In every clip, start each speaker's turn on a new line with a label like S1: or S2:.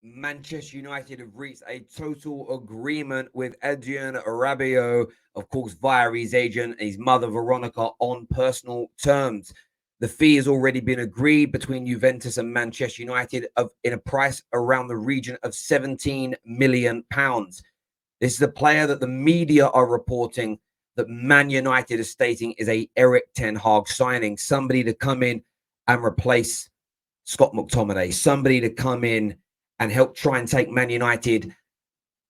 S1: Manchester United have reached a total agreement with Adrien Rabiot, of course, via his agent and his mother, Veronica, on personal terms. The fee has already been agreed between Juventus and Manchester United in a price around the region of £17 million. This is a player that the media are reporting that Man United is stating is a Eric Ten Hag signing, somebody to come in and replace Scott McTominay, somebody to come in and help try and take Man United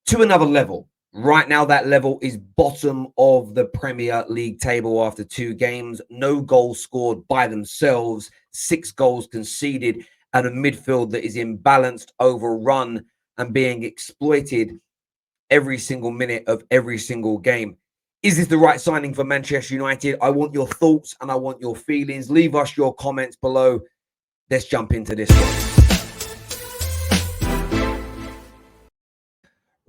S1: to another level. Right now, that level is bottom of the Premier League table after 2 games. No goals scored by themselves, 6 goals conceded, and a midfield that is imbalanced, overrun, and being exploited every single minute of every single game. Is this the right signing for Manchester United? I want your thoughts and I want your feelings. Leave us your comments below. Let's jump into this one.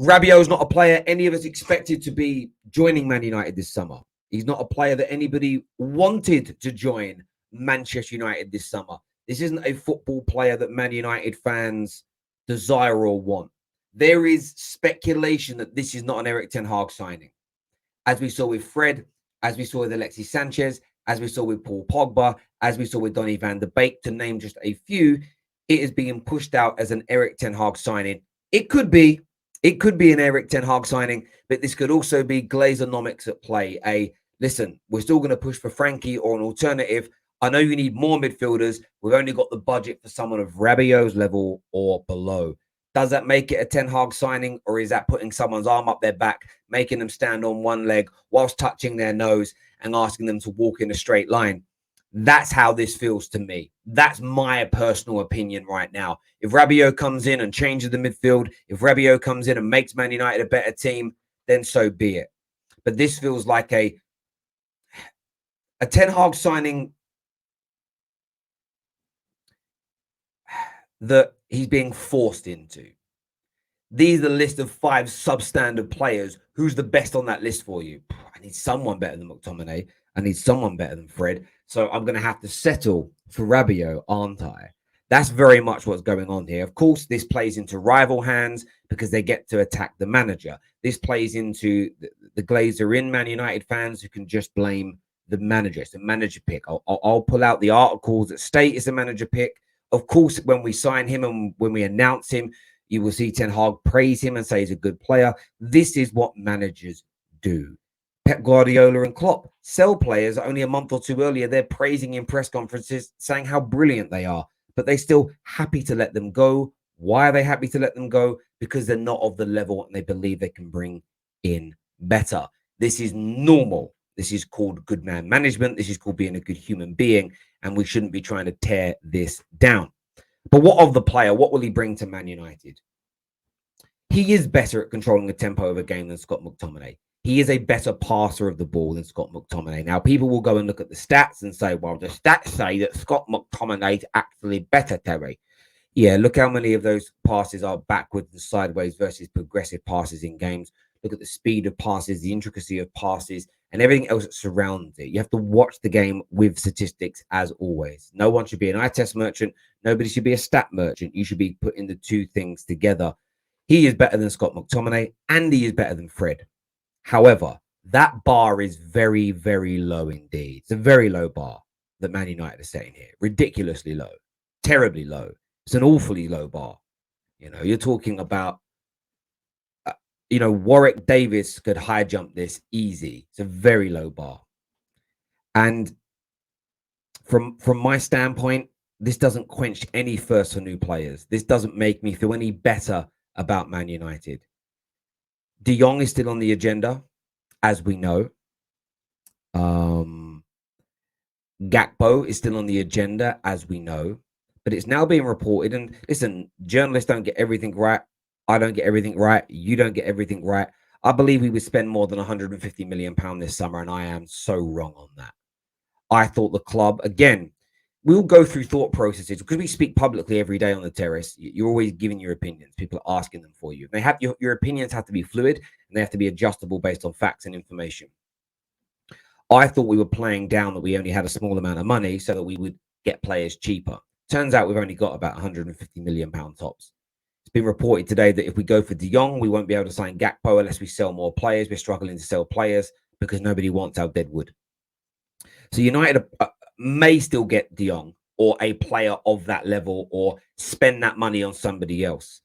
S1: Rabiot is not a player any of us expected to be joining Man United this summer. He's not a player that anybody wanted to join Manchester United this summer. This isn't a football player that Man United fans desire or want. There is speculation that this is not an Eric Ten Hag signing. As we saw with Fred, as we saw with Alexis Sanchez, as we saw with Paul Pogba, as we saw with Donny van de Beek, to name just a few, it is being pushed out as an Eric Ten Hag signing. It could be an Eric Ten Hag signing, but this could also be Glazeronomics at play. Listen, we're still going to push for Frankie or an alternative. I know you need more midfielders. We've only got the budget for someone of Rabiot's level or below. Does that make it a Ten Hag signing, or is that putting someone's arm up their back, making them stand on one leg whilst touching their nose and asking them to walk in a straight line? That's how this feels to me. That's my personal opinion right now. If Rabiot comes in and changes the midfield, if Rabiot comes in and makes Man United a better team, then so be it. But this feels like a Ten Hag signing that he's being forced into. These are the list of 5 substandard players. Who's the best on that list for you? I need someone better than McTominay. I need someone better than Fred. So I'm going to have to settle for Rabiot, aren't I? That's very much what's going on here. Of course, this plays into rival hands because they get to attack the manager. This plays into the Glazer in Man United fans who can just blame the manager. It's a manager pick. I'll pull out the articles that state it's a manager pick. Of course, when we sign him and when we announce him, you will see Ten Hag praise him and say he's a good player. This is what managers do. Pep Guardiola and Klopp sell players only a month or 2 earlier. They're praising in press conferences, saying how brilliant they are, but they're still happy to let them go. Why are they happy to let them go? Because they're not of the level and they believe they can bring in better. This is normal. This is called good man management. This is called being a good human being, and we shouldn't be trying to tear this down. But what of the player? What will he bring to Man United? He is better at controlling the tempo of a game than Scott McTominay. He is a better passer of the ball than Scott McTominay. Now, people will go and look at the stats and say, well, the stats say that Scott McTominay is actually better, Terry. Yeah, look how many of those passes are backwards and sideways versus progressive passes in games. Look at the speed of passes, the intricacy of passes, and everything else that surrounds it. You have to watch the game with statistics, as always. No one should be an eye test merchant. Nobody should be a stat merchant. You should be putting the two things together. He is better than Scott McTominay, and he is better than Fred. However, that bar is very, very low indeed. It's a very low bar that Man United are setting here. Ridiculously low. Terribly low. It's an awfully low bar. You know, you're talking about, Warwick Davis could high jump this easy. It's a very low bar. And from my standpoint, this doesn't quench any thirst for new players. This doesn't make me feel any better about Man United. De Jong is still on the agenda, as we know. Gakpo is still on the agenda, as we know. But it's now being reported. And listen, journalists don't get everything right. I don't get everything right. You don't get everything right. I believe we would spend more than £150 million this summer, and I am so wrong on that. I thought the club, again, we'll go through thought processes because we speak publicly every day on the Terrace. You're always giving your opinions. People are asking them for you. They have your opinions have to be fluid and they have to be adjustable based on facts and information. I thought we were playing down that we only had a small amount of money so that we would get players cheaper. Turns out we've only got about £150 million tops. It's been reported today that if we go for De Jong, we won't be able to sign Gakpo unless we sell more players. We're struggling to sell players because nobody wants our deadwood. So United may still get De Jong or a player of that level or spend that money on somebody else.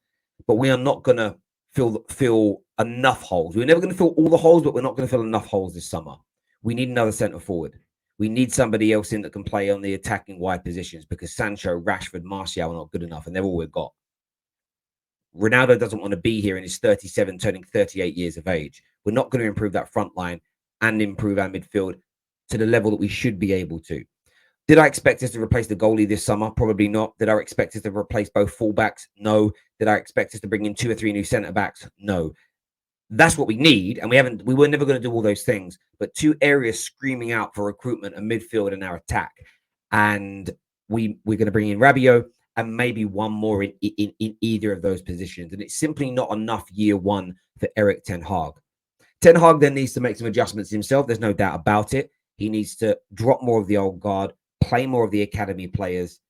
S1: But we are not going to fill enough holes. We're never going to fill all the holes, but we're not going to fill enough holes this summer. We need another centre forward. We need somebody else in that can play on the attacking wide positions because Sancho, Rashford, Martial are not good enough, and they're all we've got. Ronaldo doesn't want to be here and he's 37, turning 38 years of age. We're not going to improve that front line and improve our midfield to the level that we should be able to. Did I expect us to replace the goalie this summer? Probably not. Did I expect us to replace both fullbacks? No. Did I expect us to bring in 2 or 3 new centre backs? No. That's what we need, and we were never going to do all those things. But 2 areas screaming out for recruitment and midfield and our attack, and we're going to bring in Rabiot and maybe one more in either of those positions, and it's simply not enough year one for Eric Ten Hag. Ten Hag then needs to make some adjustments himself. There's no doubt about it. He needs to drop more of the old guard, play more of the academy players,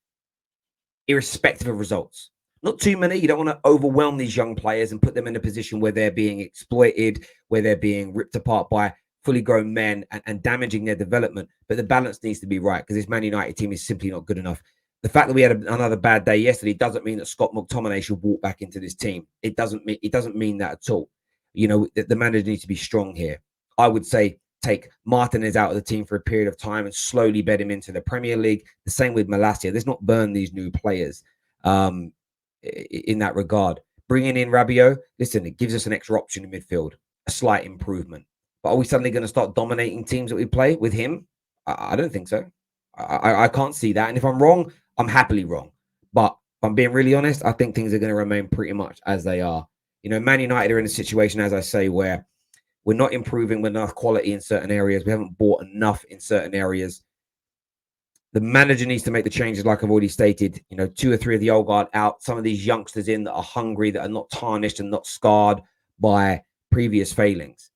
S1: irrespective of results. Not too many. You don't want to overwhelm these young players and put them in a position where they're being exploited, where they're being ripped apart by fully grown men and damaging their development. But the balance needs to be right because this Man United team is simply not good enough. The fact that we had another bad day yesterday doesn't mean that Scott McTominay should walk back into this team. It doesn't mean that at all. You know, the manager needs to be strong here. I would say take Martinez out of the team for a period of time and slowly bed him into the Premier League. The same with Malacia. Let's not burn these new players in that regard. Bringing in Rabiot, listen, it gives us an extra option in midfield, a slight improvement. But are we suddenly going to start dominating teams that we play with him? I don't think so. I can't see that. And if I'm wrong, I'm happily wrong. But if I'm being really honest, I think things are going to remain pretty much as they are. You know, Man United are in a situation, as I say, where we're not improving with enough quality in certain areas. We haven't bought enough in certain areas. The manager needs to make the changes, like I've already stated. You know, 2 or 3 of the old guard out. Some of these youngsters in that are hungry, that are not tarnished and not scarred by previous failings.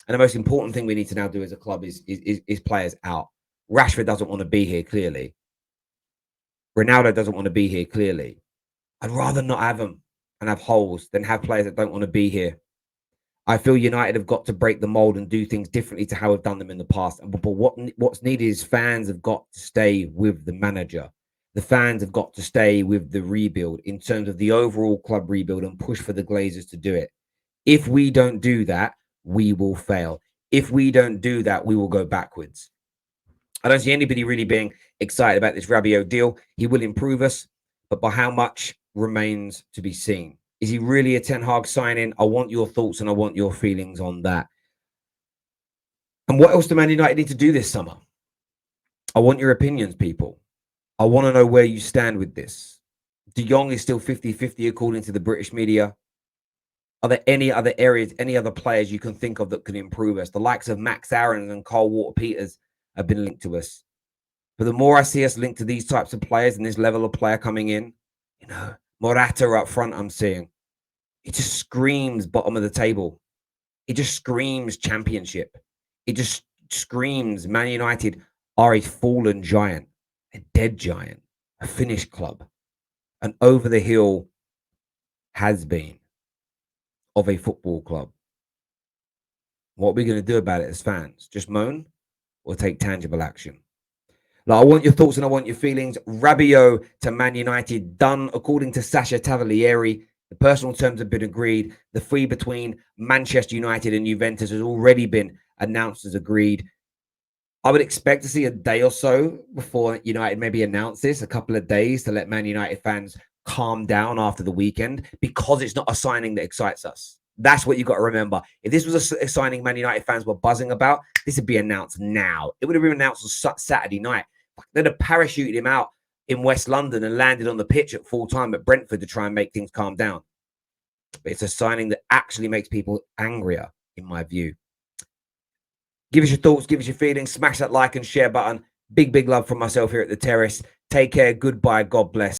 S1: And the most important thing we need to now do as a club is players out. Rashford doesn't want to be here, clearly. Ronaldo doesn't want to be here, clearly. I'd rather not have them and have holes than have players that don't want to be here. I feel United have got to break the mold and do things differently to how we've done them in the past. But what's needed is fans have got to stay with the manager. The fans have got to stay with the rebuild in terms of the overall club rebuild and push for the Glazers to do it. If we don't do that, we will fail. If we don't do that, we will go backwards. I don't see anybody really being excited about this Rabiot deal. He will improve us, but by how much remains to be seen. Is he really a Ten Hag signing? I want your thoughts and I want your feelings on that. And what else do Man United need to do this summer? I want your opinions, people. I want to know where you stand with this. De Jong is still 50-50 according to the British media. Are there any other areas, any other players you can think of that can improve us? The likes of Max Aaron and Cole Walker-Peters have been linked to us. But the more I see us linked to these types of players and this level of player coming in, you know, Morata up front, I'm seeing. It just screams bottom of the table. It just screams championship. It just screams Man United are a fallen giant, a dead giant, a finished club, an over-the-hill has-been of a football club. What are we going to do about it as fans? Just moan or take tangible action? Now, I want your thoughts and I want your feelings. Rabiot to Man United, done according to Sasha Tavolieri. The personal terms have been agreed. The fee between Manchester United and Juventus has already been announced as agreed. I would expect to see a day or so before United maybe announce this, a couple of days to let Man United fans calm down after the weekend, because it's not a signing that excites us. That's what you've got to remember. If this was a signing Man United fans were buzzing about, this would be announced now. It would have been announced on Saturday night. They'd have parachuted him out in West London and landed on the pitch at full time at Brentford to try and make things calm down. But it's a signing that actually makes people angrier, in my view. Give us your thoughts, give us your feelings, smash that like and share button. Big love from myself here at the Terrace. Take care, goodbye, God bless.